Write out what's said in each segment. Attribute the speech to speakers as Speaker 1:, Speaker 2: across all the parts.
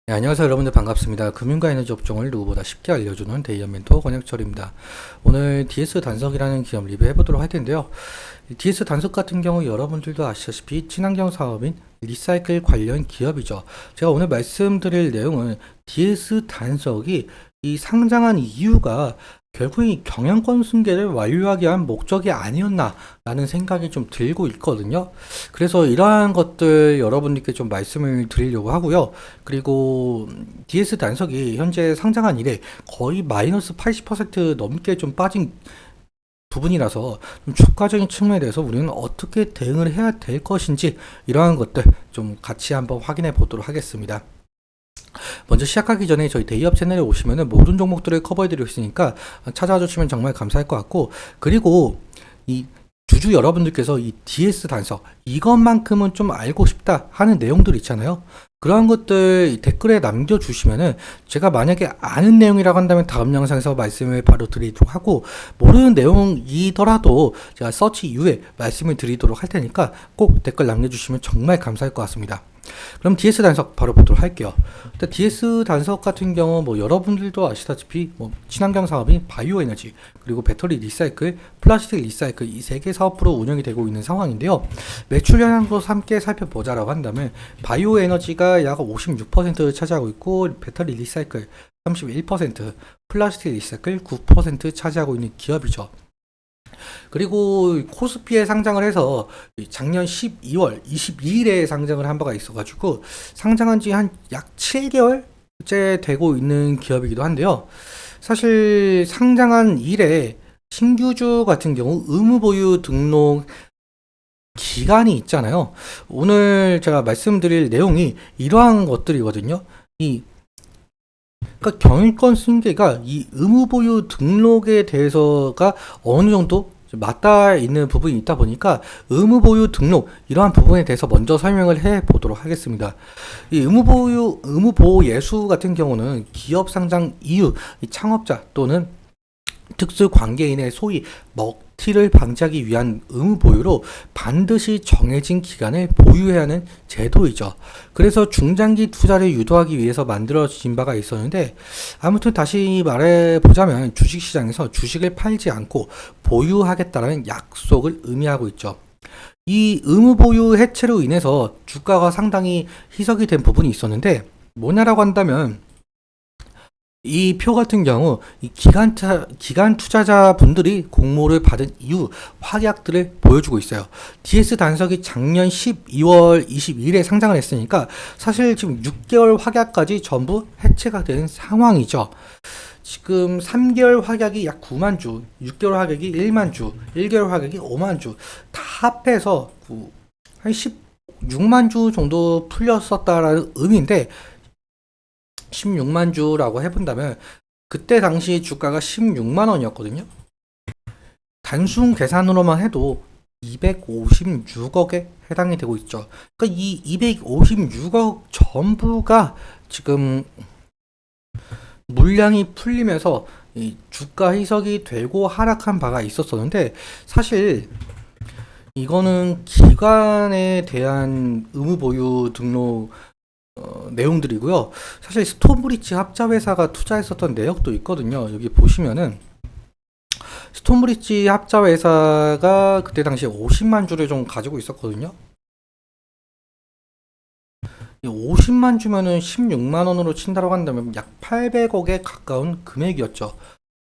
Speaker 1: 네, 안녕하세요 여러분들 반갑습니다. 금융과 에너지 업종을 누구보다 쉽게 알려주는 데이어 멘토 권혁철입니다. 오늘 DS 단석이라는 기업 리뷰해 보도록 할 텐데요. 이 DS 단석 같은 경우 여러분들도 아시다시피 친환경 사업인 리사이클 관련 기업이죠. 제가 오늘 말씀드릴 내용은 DS 단석이 이 상장한 이유가 결국 이 경영권 승계를 완료하기 위한 목적이 아니었나라는 생각이 좀 들고 있거든요. 그래서 이러한 것들 여러분들께 좀 말씀을 드리려고 하고요. 그리고 DS 단석이 현재 상장한 이래 거의 마이너스 80% 넘게 좀 빠진 부분이라서 좀 주가적인 측면에 대해서 우리는 어떻게 대응을 해야 될 것인지 이러한 것들 좀 같이 한번 확인해 보도록 하겠습니다. 먼저 시작하기 전에 저희 데이업 채널에 오시면은 모든 종목들을 커버해 드리고 있으니까 찾아와 주시면 정말 감사할 것 같고, 그리고 이 주주 여러분들께서 이 DS 단서 이것만큼은 좀 알고 싶다 하는 내용들 있잖아요. 그러한 것들 댓글에 남겨주시면은 제가 만약에 아는 내용이라고 한다면 다음 영상에서 말씀을 바로 드리도록 하고, 모르는 내용이더라도 제가 서치 이후에 말씀을 드리도록 할 테니까 꼭 댓글 남겨주시면 정말 감사할 것 같습니다. 그럼 DS 단석 바로 보도록 할게요. 일단 DS 단석 같은 경우 뭐 여러분들도 아시다시피 뭐 친환경 사업인 바이오 에너지, 그리고 배터리 리사이클, 플라스틱 리사이클 이 세 개 사업으로 운영이 되고 있는 상황인데요. 매출 현황도 함께 살펴보자라고 한다면 바이오 에너지가 약 56%를 차지하고 있고, 배터리 리사이클 31%, 플라스틱 리사이클 9% 차지하고 있는 기업이죠. 그리고 코스피에 상장을 해서 작년 12월 22일에 상장을 한 바가 있어가지고 상장한 지 한 약 7개월째 되고 있는 기업이기도 한데요. 사실 상장한 이래 신규주 같은 경우 의무 보유 등록 기간이 있잖아요. 오늘 제가 말씀드릴 내용이 이러한 것들이거든요. 그러니까 경영권 승계가 이 의무 보유 등록에 대해서가 어느 정도 맞닿아 있는 부분이 있다 보니까 의무 보유 등록 이러한 부분에 대해서 먼저 설명을 해 보도록 하겠습니다. 이 의무 보호 예수 같은 경우는 기업 상장 이후 이 창업자 또는 특수 관계인의 소위 먹튀를 방지하기 위한 의무 보유로 반드시 정해진 기간을 보유해야 하는 제도이죠. 그래서 중장기 투자를 유도하기 위해서 만들어진 바가 있었는데, 아무튼 다시 말해보자면 주식시장에서 주식을 팔지 않고 보유하겠다는 약속을 의미하고 있죠. 이 의무 보유 해체로 인해서 주가가 상당히 희석이 된 부분이 있었는데, 뭐냐라고 한다면 이 표 같은 경우 이 기간 투자자 분들이 공모를 받은 이후 확약들을 보여주고 있어요. DS 단석이 작년 12월 22일에 상장을 했으니까 사실 지금 6개월 확약까지 전부 해체가 된 상황이죠. 지금 3개월 확약이 약 9만 주, 6개월 확약이 1만 주, 1개월 확약이 5만 주, 다 합해서 한 16만 주 정도 풀렸었다라는 의미인데, 16만 주라고 해본다면 그때 당시 주가가 16만 원이었거든요. 단순 계산으로만 해도 256억에 해당이 되고 있죠. 그러니까 이 256억 전부가 지금 물량이 풀리면서 이 주가 희석이 되고 하락한 바가 있었었는데, 사실 이거는 기관에 대한 의무 보유 등록 내용들이고요. 사실 스톤브리지 합자회사가 투자했었던 내역도 있거든요. 여기 보시면은 스톤브리지 합자회사가 그때 당시에 50만 주를 좀 가지고 있었거든요. 50만 주면은 16만 원으로 친다고 한다면 약 800억에 가까운 금액이었죠.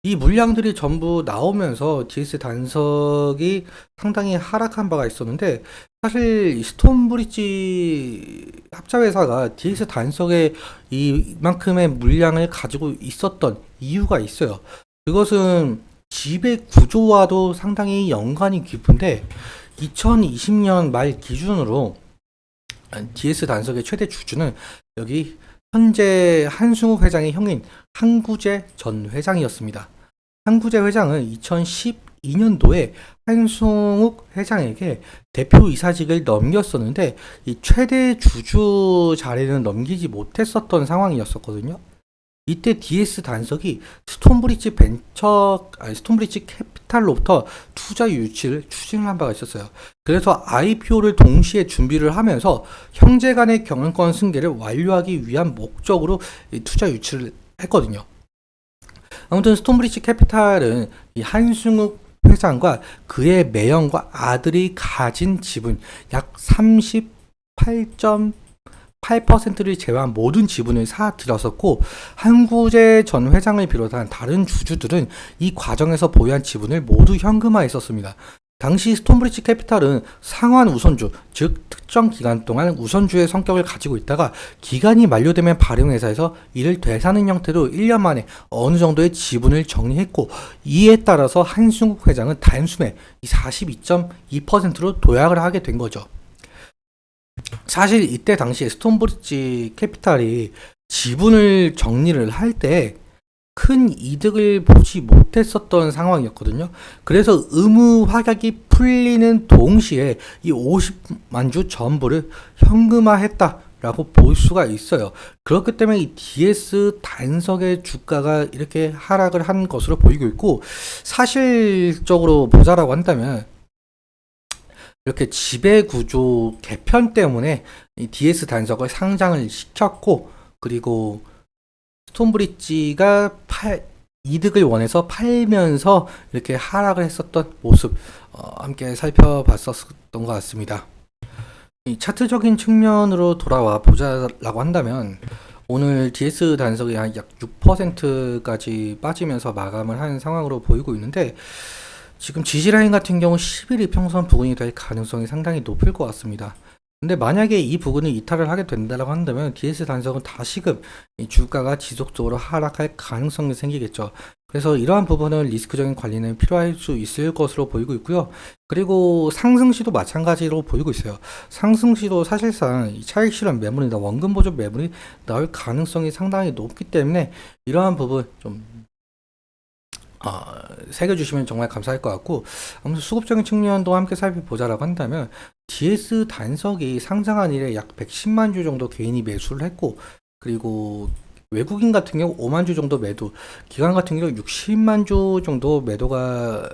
Speaker 1: 이 물량들이 전부 나오면서 DS 단석이 상당히 하락한 바가 있었는데, 사실 스톤브리지 합자회사가 DS 단석에 이만큼의 물량을 가지고 있었던 이유가 있어요. 그것은 지배 구조와도 상당히 연관이 깊은데, 2020년 말 기준으로 DS 단석의 최대 주주는 여기 현재 한승욱 회장의 형인 한구재 전 회장이었습니다. 한구재 회장은 2012년도에 한승욱 회장에게 대표이사직을 넘겼었는데, 이 최대 주주 자리는 넘기지 못했었던 상황이었었거든요. 이때 DS 단석이 스톤브리지 캐피탈로부터 투자 유치를 추진을 한 바가 있었어요. 그래서 IPO를 동시에 준비를 하면서 형제 간의 경영권 승계를 완료하기 위한 목적으로 이 투자 유치를 했거든요. 아무튼 스톤브리지 캐피탈은 이 한승욱 회장과 그의 매형과 아들이 가진 지분 약 38.8%를 제외한 모든 지분을 사들였었고, 한구재 전 회장을 비롯한 다른 주주들은 이 과정에서 보유한 지분을 모두 현금화했었습니다. 당시 스톤브리지 캐피탈은 상환 우선주, 즉 특정 기간 동안 우선주의 성격을 가지고 있다가 기간이 만료되면 발행회사에서 이를 되사는 형태로 1년 만에 어느 정도의 지분을 정리했고, 이에 따라서 한승욱 회장은 단숨에 42.2%로 도약을 하게 된 거죠. 사실 이때 당시에 스톤브리지 캐피탈이 지분을 정리를 할 때 큰 이득을 보지 못했었던 상황이었거든요. 그래서 의무 확약이 풀리는 동시에 이 50만 주 전부를 현금화했다라고 볼 수가 있어요. 그렇기 때문에 이 DS 단석의 주가가 이렇게 하락을 한 것으로 보이고 있고, 사실적으로 보자라고 한다면 이렇게 지배구조 개편 때문에 이 DS 단석을 상장을 시켰고, 그리고 스톤브리지가 이득을 원해서 팔면서 이렇게 하락을 했었던 모습 함께 살펴봤었던 것 같습니다. 이 차트적인 측면으로 돌아와 보자라고 한다면 오늘 DS 단석이 한 약 6%까지 빠지면서 마감을 한 상황으로 보이고 있는데, 지금 지지라인 같은 경우 10일 이평선 부근이 될 가능성이 상당히 높을 것 같습니다. 근데 만약에 이 부분을 이탈을 하게 된다고 한다면 DS 단석은 다시금 이 주가가 지속적으로 하락할 가능성이 생기겠죠. 그래서 이러한 부분은 리스크적인 관리는 필요할 수 있을 것으로 보이고 있고요. 그리고 상승시도 마찬가지로 보이고 있어요. 상승시도 사실상 이 차익 실현 매물이나 원금 보존 매물이 나올 가능성이 상당히 높기 때문에 이러한 부분 좀 새겨주시면 정말 감사할 것 같고, 아무튼 수급적인 측면도 함께 살펴보자라고 한다면 DS 단석이 상장한 이래 약 110만 주 정도 개인이 매수를 했고, 그리고 외국인 같은 경우 5만 주 정도 매도, 기관 같은 경우 60만 주 정도 매도가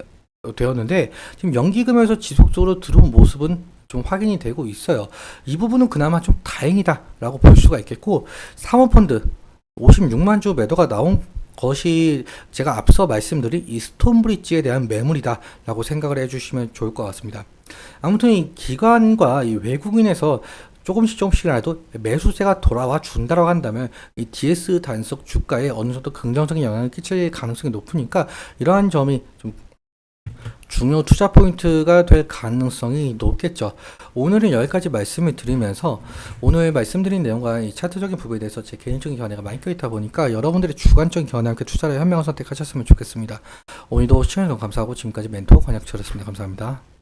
Speaker 1: 되었는데, 지금 연기금에서 지속적으로 들어온 모습은 좀 확인이 되고 있어요. 이 부분은 그나마 좀 다행이다라고 볼 수가 있겠고, 사모펀드 56만 주 매도가 나온 것이 제가 앞서 말씀드린 이 스톤브리지에 대한 매물이다 라고 생각을 해주시면 좋을 것 같습니다. 아무튼 이 기관과 이 외국인에서 조금씩이라도 매수세가 돌아와 준다라고 한다면 이 DS 단석 주가에 어느 정도 긍정적인 영향을 끼칠 가능성이 높으니까 이러한 점이 좀 중요 투자 포인트가 될 가능성이 높겠죠. 오늘은 여기까지 말씀을 드리면서, 오늘 말씀드린 내용과 이 차트적인 부분에 대해서 제 개인적인 견해가 많이 껴있다 보니까 여러분들의 주관적인 견해와 함께 투자를 현명한 선택하셨으면 좋겠습니다. 오늘도 시청해주셔서 감사하고, 지금까지 멘토 권혁철이었습니다. 감사합니다.